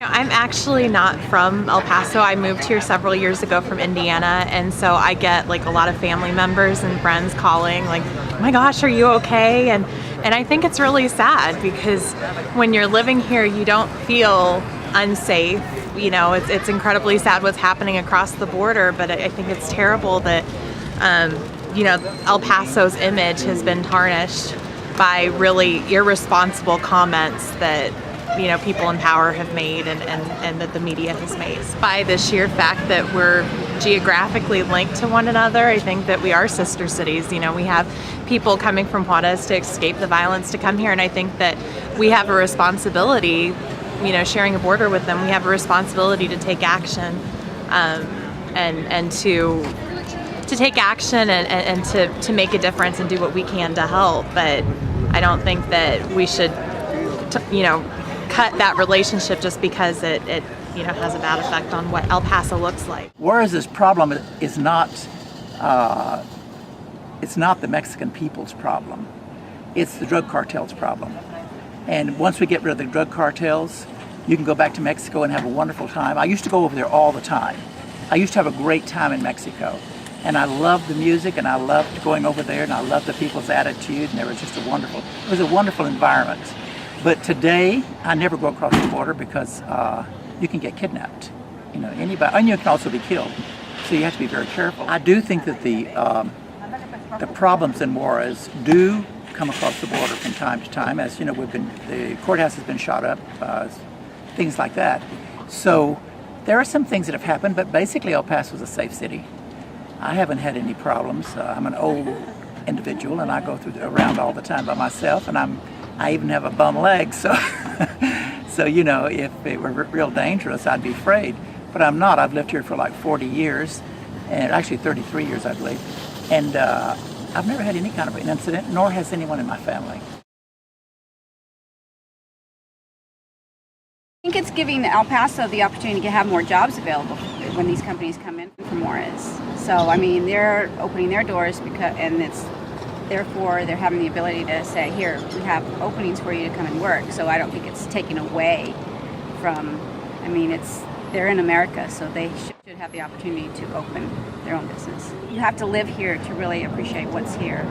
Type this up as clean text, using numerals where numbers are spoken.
I'm actually not from El Paso. I moved here several years ago from Indiana, and so I get like a lot of family members and friends calling like, "Oh my gosh, are you okay?" And I think it's really sad because when you're living here, you don't feel unsafe. You know, it's incredibly sad what's happening across the border, but I think it's terrible that El Paso's image has been tarnished by really irresponsible comments that people in power have made and that the media has made. By the sheer fact that we're geographically linked to one another, I think that we are sister cities. We have people coming from Juarez to escape the violence to come here, and I think that we have a responsibility, sharing a border with them, we have a responsibility to take action and to take action and to make a difference and do what we can to help. But I don't think that we should, cut that relationship just because it has a bad effect on what El Paso looks like. Whereas this problem is not, it's not the Mexican people's problem. It's the drug cartels' problem. And once we get rid of the drug cartels, you can go back to Mexico and have a wonderful time. I used to go over there all the time. I used to have a great time in Mexico. And I loved the music, and I loved going over there, and I loved the people's attitude, and it was a wonderful environment. But today, I never go across the border because you can get kidnapped. Anybody, and you can also be killed. So you have to be very careful. I do think that the problems in Juarez do come across the border from time to time. As you know, the courthouse has been shot up, things like that. So there are some things that have happened, but basically El Paso is a safe city. I haven't had any problems. I'm an old individual, and I go around all the time by myself, and I even have a bum leg, so if it were real dangerous, I'd be afraid. But I'm not. I've lived here for like 40 years, and actually 33 years, I believe. And I've never had any kind of an incident, nor has anyone in my family. I think it's giving El Paso the opportunity to have more jobs available when these companies come in from Juarez. So, I mean, they're opening their doors therefore they're having the ability to say, here, we have openings for you to come and work. So I don't think it's taken away from, they're in America, so they should have the opportunity to open their own business. You have to live here to really appreciate what's here.